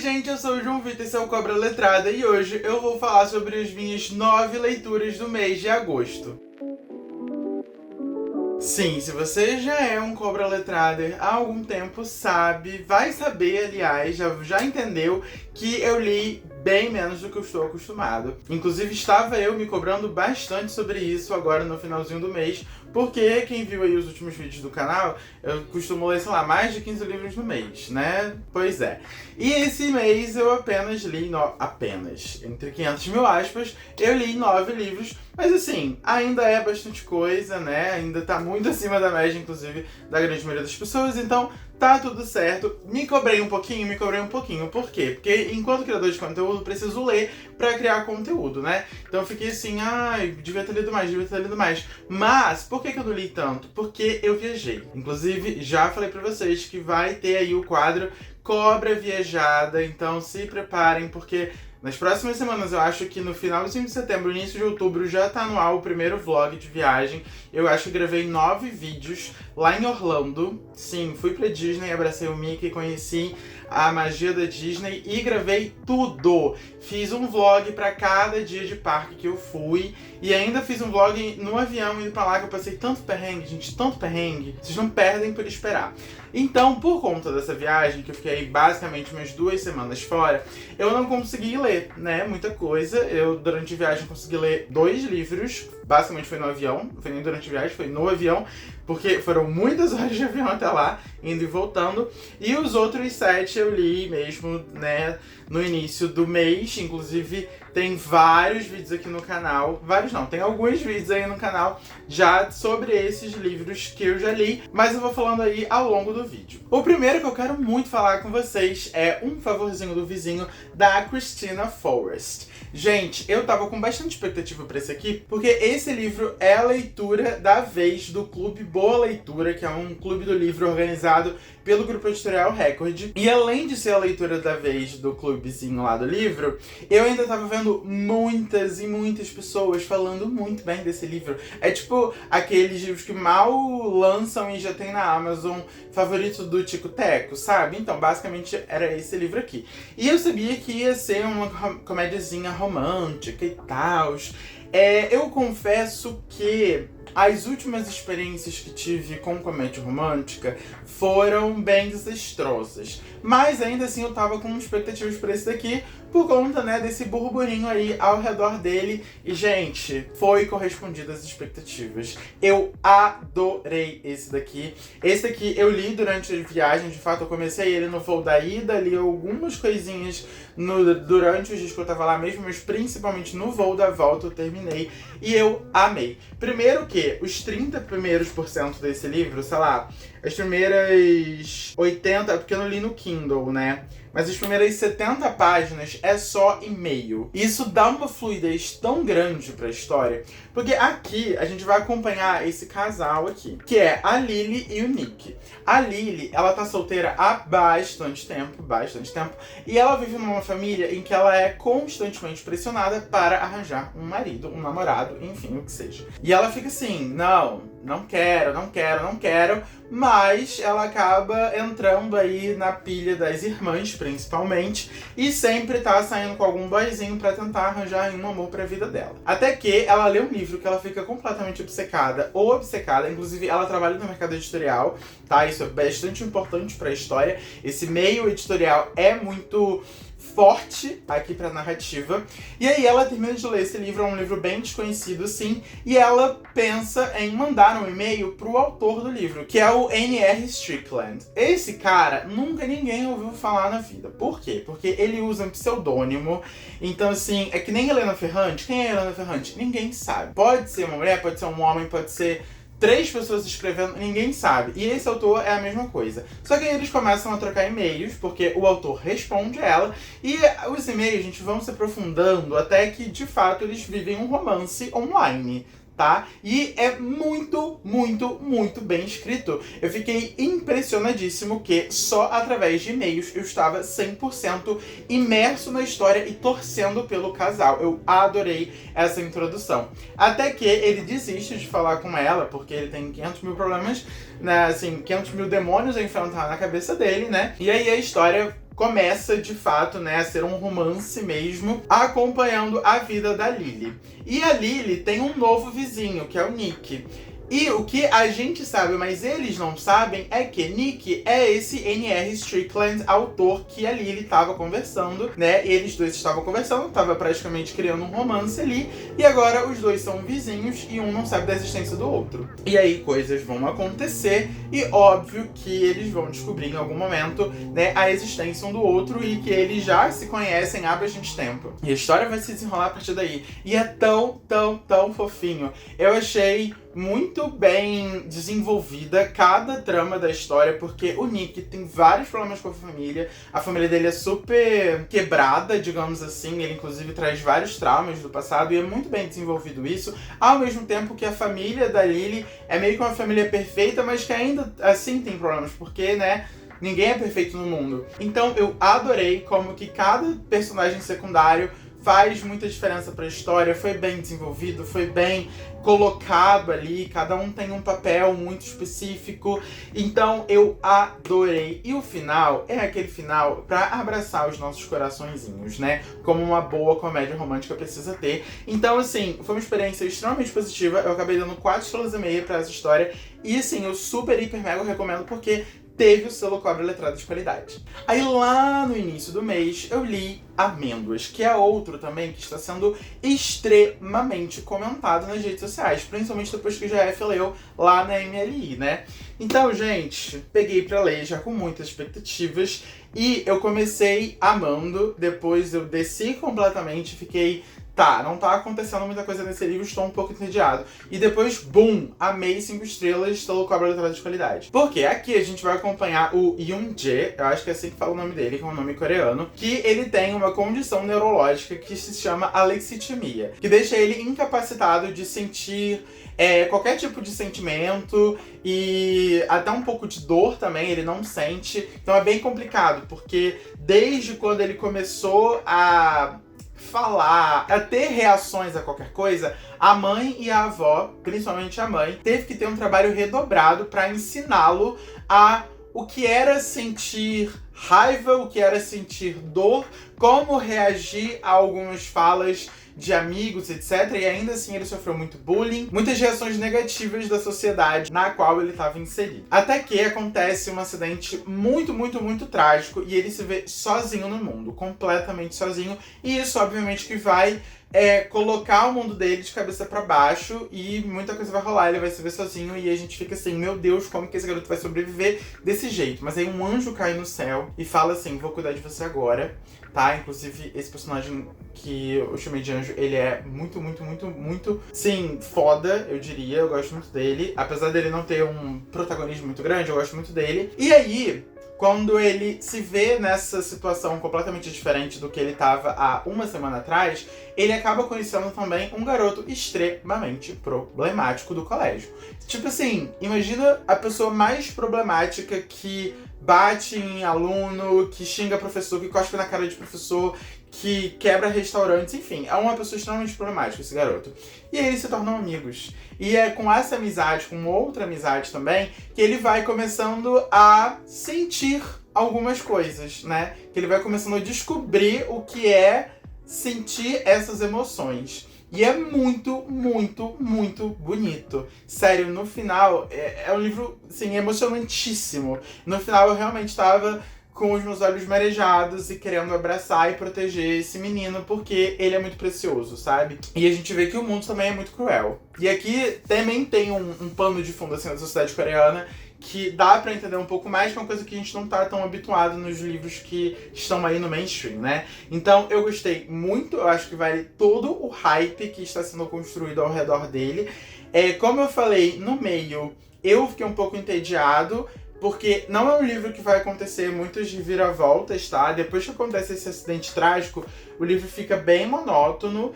gente, eu sou o João Vitor, esse é o Cobra Letrada e hoje eu vou falar sobre as minhas 9 leituras do mês de agosto. Sim, se você já é um Cobra Letrader há algum tempo, vai saber, aliás, já entendeu que eu li bem menos do que eu estou acostumado. Inclusive, estava eu me cobrando bastante sobre isso agora no finalzinho do mês, porque quem viu aí os últimos vídeos do canal, eu costumo ler, sei lá, mais de 15 livros no mês, né? Pois é. E esse mês eu apenas li, entre 500 mil aspas, eu li 9 livros, mas assim, ainda é bastante coisa, né? Ainda tá muito acima da média, inclusive, da grande maioria das pessoas, então tá tudo certo. Me cobrei um pouquinho. Por quê? Porque enquanto criador de conteúdo, preciso ler pra criar conteúdo, né? Então eu fiquei assim, devia ter lido mais. Mas, por que eu não li tanto? Porque eu viajei. Inclusive, já falei pra vocês que vai ter aí o quadro Cobra Viajada, então se preparem, porque nas próximas semanas, eu acho que no finalzinho de setembro, início de outubro, já tá no ar o primeiro vlog de viagem. Eu acho que gravei 9 vídeos lá em Orlando. Sim, fui pra Disney, abracei o Mickey, conheci a magia da Disney e gravei tudo. Fiz um vlog pra cada dia de parque que eu fui. E ainda fiz um vlog no avião indo pra lá, que eu passei tanto perrengue, gente, tanto perrengue. Vocês não perdem por esperar. Então, por conta dessa viagem, que eu fiquei basicamente umas 2 semanas fora, eu não consegui ler, né, muita coisa. Eu, durante a viagem, consegui ler 2 livros. Basicamente foi no avião, não foi nem durante a viagem, foi no avião, porque foram muitas horas de avião até lá, indo e voltando. E os outros 7 eu li mesmo, né, no início do mês. Inclusive, tem vários vídeos aqui no canal. Vários não, tem alguns vídeos aí no canal já sobre esses livros que eu já li, mas eu vou falando aí ao longo do vídeo. O primeiro que eu quero muito falar com vocês é Um Favorzinho do Vizinho, da Christina Forrest. Gente, eu tava com bastante expectativa pra esse aqui, porque esse livro é a leitura da vez do Clube Boa Leitura, que é um clube do livro organizado pelo Grupo Editorial Record. E além de ser a leitura da vez do clubezinho lá do livro, eu ainda tava vendo muitas e muitas pessoas falando muito bem desse livro. É tipo aqueles livros que mal lançam e já tem na Amazon, favorito do Tico Teco, sabe? Então, basicamente, era esse livro aqui. E eu sabia que ia ser uma comédiazinha romântica e tal. Eu confesso que as últimas experiências que tive com comédia romântica foram bem desastrosas. Mas ainda assim eu tava com expectativas pra esse daqui, por conta, né, desse burburinho aí ao redor dele. E, gente, foi correspondido às expectativas. Eu adorei esse daqui. Esse daqui eu li durante a viagem, de fato eu comecei ele no voo da ida, li algumas coisinhas durante os dias que eu tava lá mesmo, mas principalmente no voo da volta eu terminei. E eu amei. Primeiro que os 30 primeiros % desse livro, sei lá, as primeiras 80, porque eu não li no Kindle, né? Mas as primeiras 70 páginas é só e-mail. Isso dá uma fluidez tão grande pra história, porque aqui a gente vai acompanhar esse casal aqui, que é a Lily e o Nick. A Lily, ela tá solteira há bastante tempo, e ela vive numa família em que ela é constantemente pressionada para arranjar um marido, um namorado, enfim, o que seja. E ela fica assim, não quero, mas ela acaba entrando aí na pilha das irmãs, principalmente, e sempre tá saindo com algum boyzinho pra tentar arranjar um amor pra vida dela. Até que ela lê um livro que ela fica completamente obcecada, inclusive ela trabalha no mercado editorial, tá? Isso é bastante importante pra história. Esse meio editorial é muito forte aqui pra narrativa. E aí ela termina de ler esse livro, é um livro bem desconhecido, sim, e ela pensa em mandar um e-mail pro autor do livro, que é o N.R. Strickland. Esse cara, nunca ninguém ouviu falar na vida. Por quê? Porque ele usa um pseudônimo, então assim, é que nem Helena Ferrante. Quem é Helena Ferrante? Ninguém sabe. Pode ser uma mulher, pode ser um homem, pode ser 3 pessoas escrevendo, ninguém sabe. E esse autor é a mesma coisa. Só que aí eles começam a trocar e-mails, porque o autor responde ela, e os e-mails, gente, vão se aprofundando até que, de fato, eles vivem um romance online, tá? E é muito bem escrito. Eu fiquei impressionadíssimo que só através de e-mails eu estava 100% imerso na história e torcendo pelo casal. Eu adorei essa introdução. Até que ele desiste de falar com ela, porque ele tem 500 mil problemas, né, assim, 500 mil demônios a enfrentar na cabeça dele, né? E aí a história começa, de fato, né, a ser um romance mesmo, acompanhando a vida da Lily. E a Lily tem um novo vizinho, que é o Nick. E o que a gente sabe, mas eles não sabem, é que Nick é esse N.R. Strickland, autor que a Lily tava conversando, né? Eles dois estavam conversando, tava praticamente criando um romance ali, e agora os dois são vizinhos e um não sabe da existência do outro. E aí coisas vão acontecer e óbvio que eles vão descobrir em algum momento, né, a existência um do outro e que eles já se conhecem há bastante tempo. E a história vai se desenrolar a partir daí. E é tão fofinho. Eu achei muito bem desenvolvida cada trama da história, porque o Nick tem vários problemas com a família dele é super quebrada, digamos assim, ele inclusive traz vários traumas do passado e é muito bem desenvolvido isso, ao mesmo tempo que a família da Lily é meio que uma família perfeita, mas que ainda assim tem problemas, porque, né, ninguém é perfeito no mundo. Então eu adorei como que cada personagem secundário faz muita diferença pra história, foi bem desenvolvido, foi bem colocado ali, cada um tem um papel muito específico, então eu adorei. E o final é aquele final pra abraçar os nossos coraçõezinhos, né? Como uma boa comédia romântica precisa ter. Então, assim, foi uma experiência extremamente positiva, eu acabei dando 4,5 estrelas pra essa história, e assim, eu super, hiper, mega recomendo porque teve o selo Cobra Letrada de qualidade. Aí lá no início do mês eu li Amêndoas, que é outro também que está sendo extremamente comentado nas redes sociais, principalmente depois que o GF leu lá na MLI, né? Então, gente, peguei pra ler já com muitas expectativas e eu comecei amando, depois eu desci completamente, fiquei... Tá, não tá acontecendo muita coisa nesse livro, estou um pouco entediado. E depois, boom, amei 5 estrelas, selo Cobra Letrada de qualidade. Porque aqui a gente vai acompanhar o Yoon-jae, eu acho que é assim que fala o nome dele, que é um nome coreano, que ele tem uma condição neurológica que se chama alexitimia, que deixa ele incapacitado de sentir qualquer tipo de sentimento e até um pouco de dor também, ele não sente. Então é bem complicado, porque desde quando ele começou a falar, a ter reações a qualquer coisa, a mãe e a avó, principalmente a mãe, teve que ter um trabalho redobrado para ensiná-lo a o que era sentir raiva, o que era sentir dor, como reagir a algumas falas de amigos, etc. E ainda assim ele sofreu muito bullying, muitas reações negativas da sociedade na qual ele estava inserido. Até que acontece um acidente muito trágico e ele se vê sozinho no mundo, completamente sozinho. E isso obviamente que vai colocar o mundo dele de cabeça pra baixo e muita coisa vai rolar, ele vai se ver sozinho e a gente fica assim, meu Deus, como que esse garoto vai sobreviver desse jeito? Mas aí um anjo cai no céu e fala assim, vou cuidar de você agora, tá? Inclusive esse personagem que eu chamei de anjo, ele é muito, sim, foda, eu diria, eu gosto muito dele, apesar dele não ter um protagonismo muito grande, eu gosto muito dele. E aí, quando ele se vê nessa situação completamente diferente do que ele estava há uma semana atrás, ele acaba conhecendo também um garoto extremamente problemático do colégio. Tipo assim, imagina a pessoa mais problemática que bate em aluno, que xinga professor, que cospe na cara de professor, que quebra restaurantes, enfim, é uma pessoa extremamente problemática esse garoto. E aí eles se tornam amigos. E é com essa amizade, com outra amizade também, que ele vai começando a sentir algumas coisas, né? Que ele vai começando a descobrir o que é sentir essas emoções. E é muito bonito. Sério, no final, é um livro, assim, emocionantíssimo. No final eu realmente tava com os meus olhos marejados e querendo abraçar e proteger esse menino, porque ele é muito precioso, sabe? E a gente vê que o mundo também é muito cruel. E aqui também tem um pano de fundo, assim, da sociedade coreana, que dá pra entender um pouco mais, que é uma coisa que a gente não tá tão habituado nos livros que estão aí no mainstream, né? Então eu gostei muito, eu acho que vale todo o hype que está sendo construído ao redor dele. Como eu falei, no meio, eu fiquei um pouco entediado, porque não é um livro que vai acontecer muitas reviravoltas, tá? Depois que acontece esse acidente trágico, o livro fica bem monótono,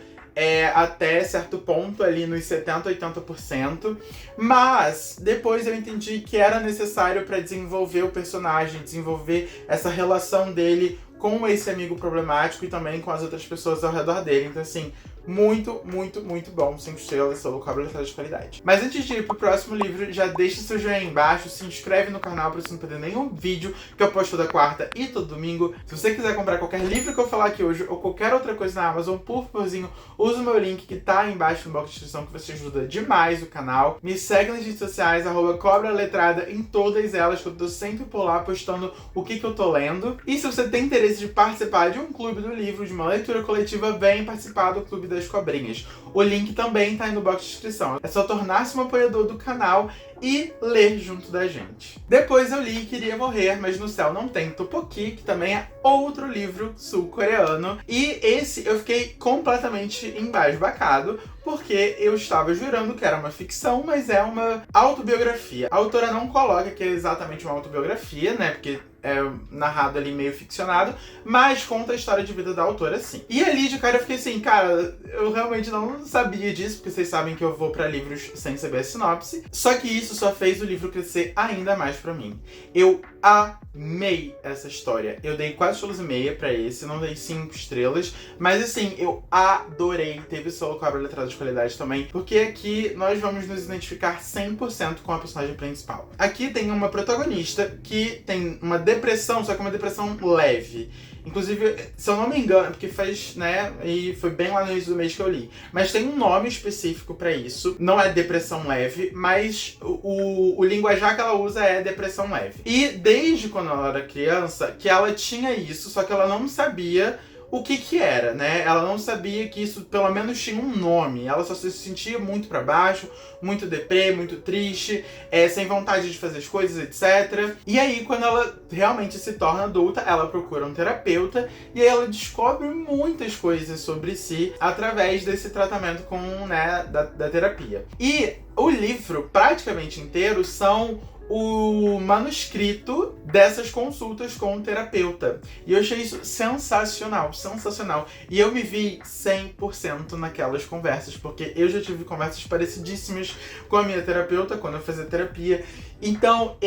até certo ponto, ali nos 70%, 80%. Mas depois eu entendi que era necessário para desenvolver o personagem, desenvolver essa relação dele com esse amigo problemático e também com as outras pessoas ao redor dele. Então, assim, Muito, muito, muito bom. 5 estrelas, selo cobra letrada de qualidade. Mas antes de ir pro próximo livro, já deixa seu joinha aí embaixo, se inscreve no canal pra você não perder nenhum vídeo que eu posto toda quarta e todo domingo. Se você quiser comprar qualquer livro que eu falar aqui hoje ou qualquer outra coisa na Amazon, por favorzinho, usa o meu link que tá aí embaixo no box de descrição, que você ajuda demais o canal. Me segue nas redes sociais, @cobraletrada em todas elas, que eu tô sempre por lá postando o que eu tô lendo. E se você tem interesse de participar de um clube do livro, de uma leitura coletiva, vem participar do Clube das Cobrinhas. O link também tá aí no box de descrição. É só tornar-se um apoiador do canal e ler junto da gente. Depois eu li Queria Morrer, mas no Céu Não Tem Tteokbokki, que também é outro livro sul-coreano. E esse eu fiquei completamente embasbacado, porque eu estava jurando que era uma ficção, mas é uma autobiografia. A autora não coloca que é exatamente uma autobiografia, né, porque é narrado ali meio ficcionado, mas conta a história de vida da autora, sim. E ali de cara eu fiquei assim, cara, eu realmente não sabia disso, porque vocês sabem que eu vou pra livros sem saber a sinopse. Só que isso só fez o livro crescer ainda mais pra mim. Eu amei essa história. Eu dei 4,5 pra esse, não dei 5 estrelas, mas assim, eu adorei. Teve solo cobra letrada de qualidade também, porque aqui nós vamos nos identificar 100% com a personagem principal. Aqui tem uma protagonista que tem uma depressão, só que uma depressão leve. Inclusive, se eu não me engano, porque faz, né, e foi bem lá no início do mês que eu li, mas tem um nome específico pra isso. Não é depressão leve, mas o linguajar que ela usa é depressão leve. E desde quando ela era criança, que ela tinha isso, só que ela não sabia o que era, né? Ela não sabia que isso pelo menos tinha um nome. Ela só se sentia muito pra baixo, muito deprê, muito triste, sem vontade de fazer as coisas, etc. E aí, quando ela realmente se torna adulta, ela procura um terapeuta e aí ela descobre muitas coisas sobre si através desse tratamento com, né, da terapia. E o livro, praticamente inteiro, são o manuscrito dessas consultas com o terapeuta. E eu achei isso sensacional, sensacional. E eu me vi 100% naquelas conversas, porque eu já tive conversas parecidíssimas com a minha terapeuta quando eu fazia terapia. Então,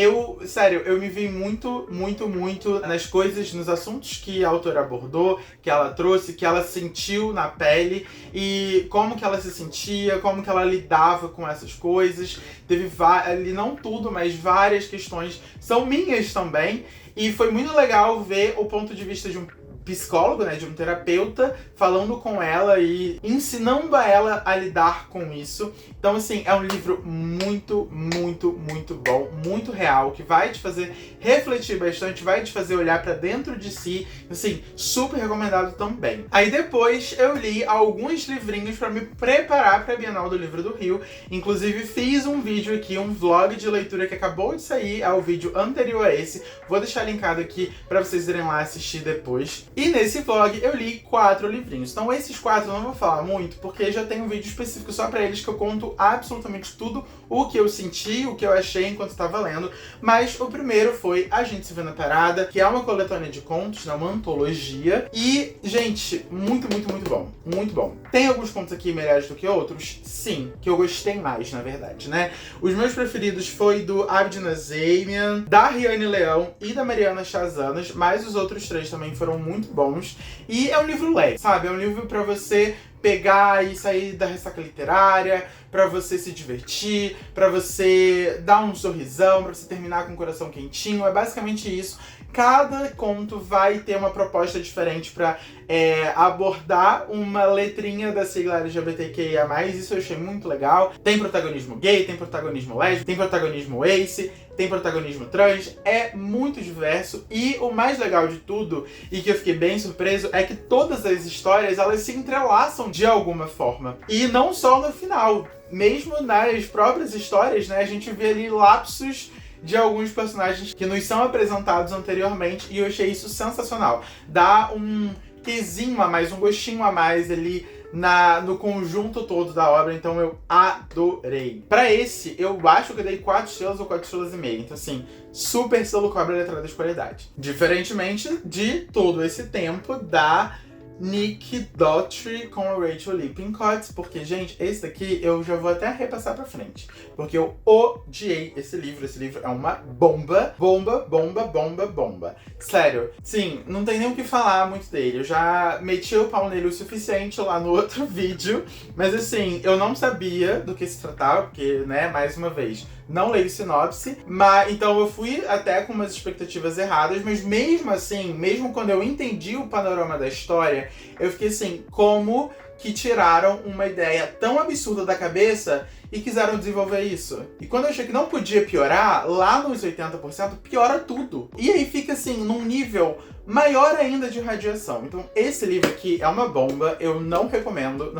sério, eu me vi muito, muito, muito nas coisas, nos assuntos que a autora abordou, que ela trouxe, que ela sentiu na pele e como que ela se sentia, como que ela lidava com essas coisas. Teve ali, não tudo, mas várias questões são minhas também. E foi muito legal ver o ponto de vista de um psicólogo, né, de um terapeuta, falando com ela e ensinando a ela a lidar com isso. Então, assim, é um livro muito, muito, muito bom, muito real, que vai te fazer refletir bastante, vai te fazer olhar pra dentro de si. Assim, super recomendado também. Aí depois eu li alguns livrinhos pra me preparar pra Bienal do Livro do Rio. Inclusive, fiz um vídeo aqui, um vlog de leitura que acabou de sair, é o vídeo anterior a esse. Vou deixar linkado aqui pra vocês irem lá assistir depois. E nesse vlog eu li 4 livrinhos. Então esses 4 eu não vou falar muito, porque já tem um vídeo específico só pra eles que eu conto absolutamente tudo o que eu senti, o que eu achei enquanto estava lendo. Mas o primeiro foi A Gente Se Vê na Parada, que é uma coletânea de contos, né, uma antologia. E, gente, muito, muito, muito bom. Muito bom. Tem alguns contos aqui melhores do que outros? Sim, que eu gostei mais, na verdade, né? Os meus preferidos foi do Abdi Nazemian, da Riane Leão e da Mariana Chazanas, mas os outros 3 também foram muito bons. E é um livro leve, sabe? É um livro pra você pegar e sair da ressaca literária, pra você se divertir, pra você dar um sorrisão, pra você terminar com o coração quentinho. É basicamente isso. Cada conto vai ter uma proposta diferente pra abordar uma letrinha da sigla LGBTQIA+, isso eu achei muito legal. Tem protagonismo gay, tem protagonismo lésbico, tem protagonismo ace, tem protagonismo trans, é muito diverso. E o mais legal de tudo, e que eu fiquei bem surpreso, é que todas as histórias, elas se entrelaçam de alguma forma. E não só no final, mesmo nas próprias histórias, né, a gente vê ali lapsos de alguns personagens que nos são apresentados anteriormente, e eu achei isso sensacional. Dá um quesinho a mais, um gostinho a mais ali no conjunto todo da obra, então eu adorei. Pra esse, eu acho que eu dei 4 estrelas ou 4 estrelas e meia, então assim, super selo cobra letrada de qualidade. Diferentemente de todo esse tempo da Nick Daughtry com a Rachel Lippincott, porque, gente, esse daqui eu já vou até repassar pra frente, porque eu odiei esse livro. Esse livro é uma bomba. Bomba, bomba, bomba, bomba. Sério, sim, não tem nem o que falar muito dele. Eu já meti o pau nele o suficiente lá no outro vídeo, mas assim, eu não sabia do que se tratava, porque, né, mais uma vez, não leio sinopse, mas então eu fui até com umas expectativas erradas, mas mesmo assim, mesmo quando eu entendi o panorama da história, eu fiquei assim, como que tiraram uma ideia tão absurda da cabeça e quiseram desenvolver isso? E quando eu achei que não podia piorar, lá nos 80%, piora tudo. E aí fica assim, num nível maior ainda de radiação. Então esse livro aqui é uma bomba, eu não recomendo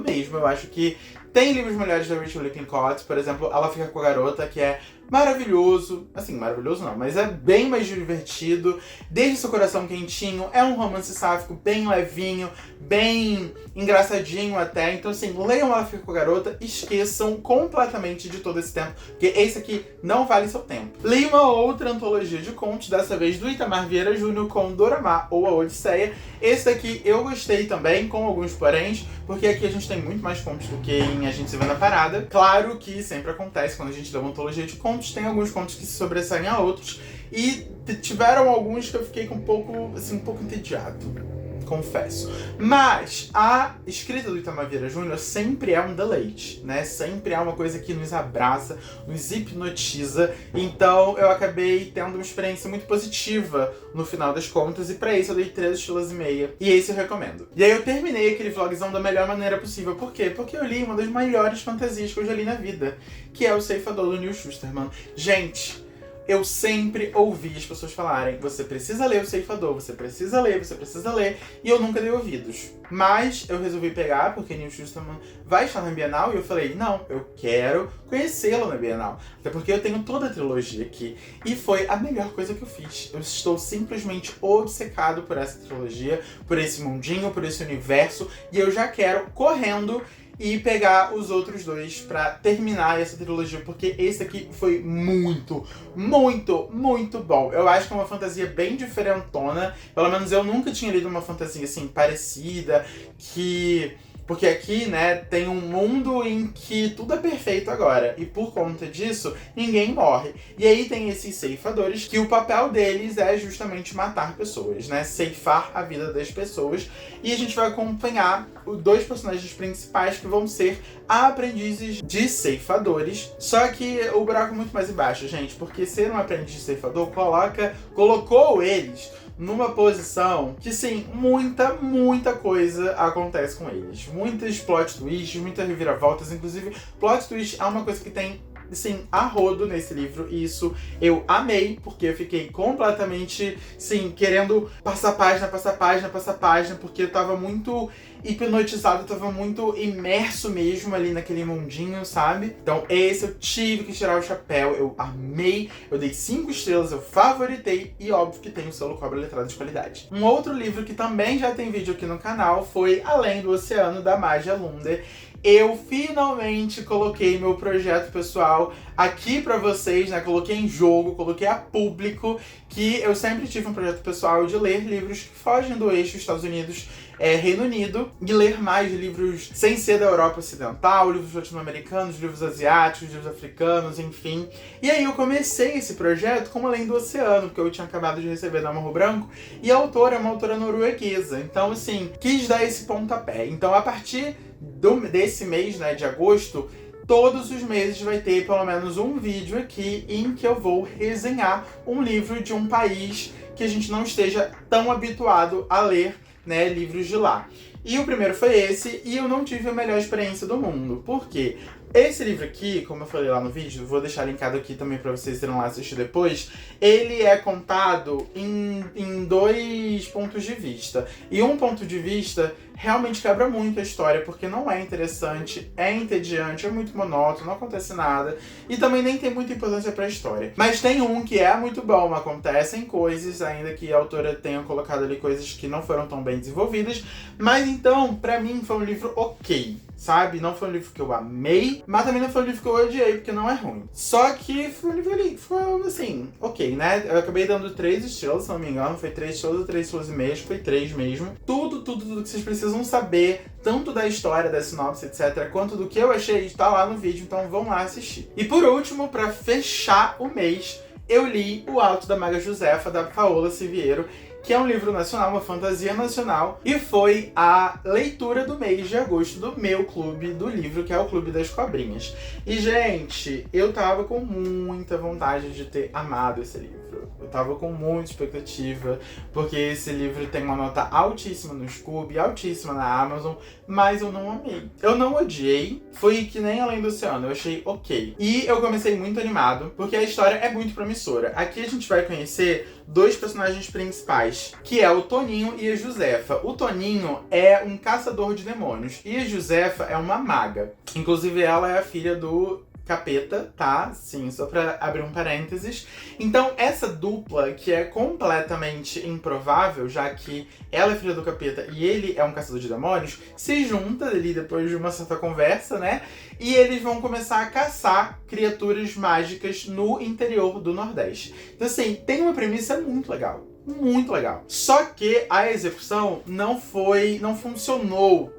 mesmo. Eu acho que tem livros melhores da Rachel Lippincott, por exemplo, Ela Fica com a Garota, que é maravilhoso. Assim, maravilhoso não, mas é bem mais divertido. Deixa seu coração quentinho. É um romance sáfico bem levinho, bem engraçadinho até. Então, assim, leiam Ela Fica com a Garota, esqueçam completamente de todo esse tempo, porque esse aqui não vale seu tempo. Li uma outra antologia de contos, dessa vez do Itamar Vieira Júnior, com Doramá ou A Odisseia. Esse daqui eu gostei também, com alguns poréns, porque aqui a gente tem muito mais contos do que em A Gente Se Vê na Parada. Claro que sempre acontece quando a gente dá uma antologia de contos, tem alguns contos que se sobressaem a outros, e tiveram alguns que eu fiquei com um pouco entediado, confesso. Mas a escrita do Itamar Vieira Júnior sempre é um deleite, né? Sempre é uma coisa que nos abraça, nos hipnotiza. Então eu acabei tendo uma experiência muito positiva no final das contas, e pra isso eu dei 3,5 estrelas. E esse eu recomendo. E aí eu terminei aquele vlogzão da melhor maneira possível. Por quê? Porque eu li uma das maiores fantasias que eu já li na vida, que é O Ceifador, do Neil Shusterman. Gente, eu sempre ouvi as pessoas falarem: você precisa ler O Ceifador, você precisa ler, e eu nunca dei ouvidos. Mas eu resolvi pegar, porque Neil Shusterman vai estar na Bienal, e eu falei, não, eu quero conhecê-lo na Bienal. Até porque eu tenho toda a trilogia aqui, e foi a melhor coisa que eu fiz. Eu estou simplesmente obcecado por essa trilogia, por esse mundinho, por esse universo, e eu já quero, correndo, e pegar os outros dois pra terminar essa trilogia, porque esse aqui foi muito, muito, muito bom. Eu acho que é uma fantasia bem diferentona, pelo menos eu nunca tinha lido uma fantasia assim parecida, porque aqui, né, tem um mundo em que tudo é perfeito agora, e por conta disso, ninguém morre. E aí tem esses ceifadores, que o papel deles é justamente matar pessoas, né, ceifar a vida das pessoas, e a gente vai acompanhar os dois personagens principais, que vão ser aprendizes de ceifadores. Só que o buraco é muito mais embaixo, gente, porque ser um aprendiz de ceifador colocou eles numa posição que, sim, muita coisa acontece com eles. Muitas plot twists, muitas reviravoltas. Inclusive, plot twist é uma coisa que tem, sim, a rodo nesse livro, e isso eu amei, porque eu fiquei completamente, sim, querendo passar página, porque eu tava muito hipnotizado, eu tava muito imerso mesmo ali naquele mundinho, sabe? Então esse eu tive que tirar o chapéu, eu amei, eu dei 5 estrelas, eu favoritei, e óbvio que tem o selo Cobra Letrada de qualidade. Um outro livro que também já tem vídeo aqui no canal foi Além do Oceano, da Magia Lunder. Eu finalmente coloquei meu projeto pessoal aqui pra vocês, né? Coloquei em jogo, coloquei a público, que eu sempre tive um projeto pessoal de ler livros que fogem do eixo Estados Unidos, Reino Unido, e ler mais livros sem ser da Europa Ocidental, livros latino-americanos, livros asiáticos, livros africanos, enfim. E aí eu comecei esse projeto com Além do Oceano, que eu tinha acabado de receber da Morro Branco, e a autora é uma autora norueguesa. Então, assim, quis dar esse pontapé. Então, a partir desse mês, né, de agosto, todos os meses vai ter pelo menos um vídeo aqui em que eu vou resenhar um livro de um país que a gente não esteja tão habituado a ler, né, livros de lá. E o primeiro foi esse, e eu não tive a melhor experiência do mundo. Por quê? Esse livro aqui, como eu falei lá no vídeo, vou deixar linkado aqui também pra vocês irem lá assistir depois, ele é contado em 2 pontos de vista. E um ponto de vista realmente quebra muito a história, porque não é interessante, é entediante, é muito monótono, não acontece nada, e também nem tem muita importância pra história. Mas tem um que é muito bom, acontecem coisas, ainda que a autora tenha colocado ali coisas que não foram tão bem desenvolvidas, mas então, pra mim, foi um livro ok, sabe? Não foi um livro que eu amei, mas também não foi um livro que eu odiei, porque não é ruim. Só que foi um livro ali, foi assim, ok, né? Eu acabei dando 3 estrelas, se não me engano, foi 3 estrelas ou 3,5 estrelas, foi 3 mesmo. Tudo tudo que vocês precisam saber, tanto da história, da sinopse, etc., quanto do que eu achei, está lá no vídeo, então vão lá assistir. E por último, para fechar o mês, eu li O Alto da Maga Josefa, da Paola Siviero, que é um livro nacional, uma fantasia nacional, e foi a leitura do mês de agosto do meu clube do livro, que é o Clube das Cobrinhas. E, gente, eu tava com muita vontade de ter amado esse livro. Eu tava com muita expectativa, porque esse livro tem uma nota altíssima no Scoob, altíssima na Amazon, mas eu não amei. Eu não odiei, foi que nem Além do Oceano, eu achei ok. E eu comecei muito animado, porque a história é muito promissora. Aqui a gente vai conhecer dois personagens principais, que é o Toninho e a Josefa. O Toninho é um caçador de demônios, e a Josefa é uma maga. Inclusive, ela é a filha do Capeta, tá? Sim, só pra abrir um parênteses. Então, essa dupla, que é completamente improvável, já que ela é filha do Capeta e ele é um caçador de demônios, se junta ali depois de uma certa conversa, né? E eles vão começar a caçar criaturas mágicas no interior do Nordeste. Então, assim, tem uma premissa muito legal. Muito legal. Só que a execução não funcionou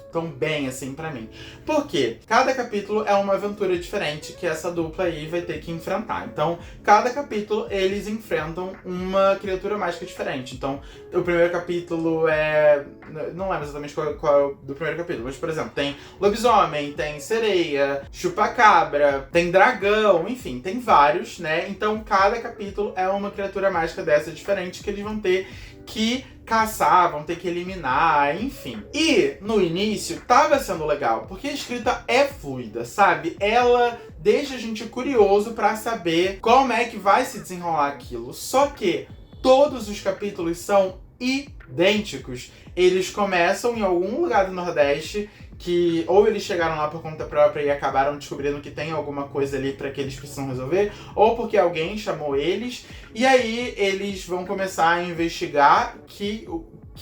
tão bem assim pra mim. Por quê? Cada capítulo é uma aventura diferente que essa dupla aí vai ter que enfrentar. Então, cada capítulo eles enfrentam uma criatura mágica diferente. Então, o primeiro capítulo é... não lembro exatamente qual é o do primeiro capítulo, mas, por exemplo, tem lobisomem, tem sereia, chupacabra, tem dragão, enfim, tem vários, né? Então, cada capítulo é uma criatura mágica dessa diferente que eles vão ter que caçar, vão ter que eliminar, enfim. E no início tava sendo legal, porque a escrita é fluida, sabe? Ela deixa a gente curioso pra saber como é que vai se desenrolar aquilo. Só que todos os capítulos são idênticos. Eles começam em algum lugar do Nordeste, que ou eles chegaram lá por conta própria e acabaram descobrindo que tem alguma coisa ali pra que eles precisam resolver, ou porque alguém chamou eles, e aí eles vão começar a investigar que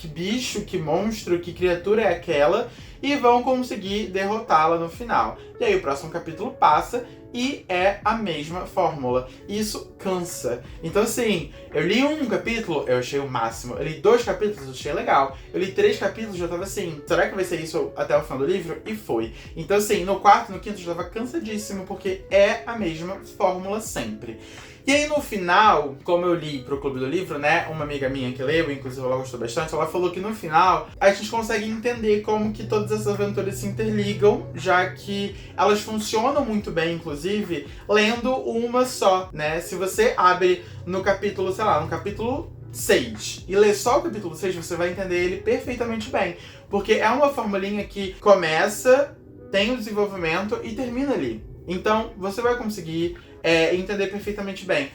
bicho, que monstro, que criatura é aquela, e vão conseguir derrotá-la no final. E aí o próximo capítulo passa e é a mesma fórmula. Isso cansa. Então, assim, eu li um capítulo, eu achei o máximo. Eu li 2 capítulos, eu achei legal. Eu li 3 capítulos, já tava assim, será que vai ser isso até o final do livro? E foi. Então, assim, no 4º, no 5º, eu já tava cansadíssimo, porque é a mesma fórmula sempre. E aí, no final, como eu li pro Clube do Livro, né, uma amiga minha que leu, inclusive ela gostou bastante, ela falou que no final a gente consegue entender como que todas essas aventuras se interligam, já que elas funcionam muito bem, inclusive, lendo uma só, né? Se você abre no capítulo, sei lá, no capítulo 6 e lê só o capítulo 6, você vai entender ele perfeitamente bem. Porque é uma formulinha que começa, tem o desenvolvimento e termina ali. Então, você vai conseguir entender perfeitamente bem.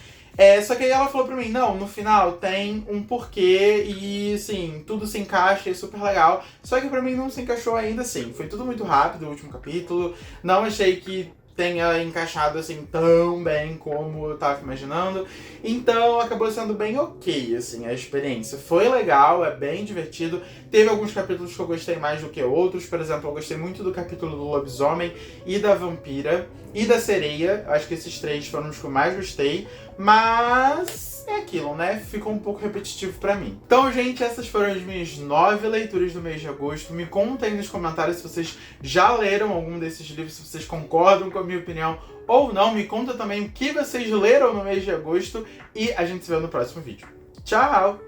Só que aí ela falou pra mim, não, no final tem um porquê e, assim, tudo se encaixa, é super legal. Só que pra mim não se encaixou ainda assim. Foi tudo muito rápido, o último capítulo. Não achei que tenha encaixado assim tão bem como eu tava imaginando. Então acabou sendo bem ok, assim, a experiência. Foi legal, é bem divertido. Teve alguns capítulos que eu gostei mais do que outros. Por exemplo, eu gostei muito do capítulo do lobisomem e da vampira e da sereia. Acho que esses 3 foram os que eu mais gostei. Mas é aquilo, né? Ficou um pouco repetitivo pra mim. Então, gente, essas foram as minhas 9 leituras do mês de agosto. Me contem aí nos comentários se vocês já leram algum desses livros, se vocês concordam com a minha opinião ou não. Me conta também o que vocês leram no mês de agosto e a gente se vê no próximo vídeo. Tchau!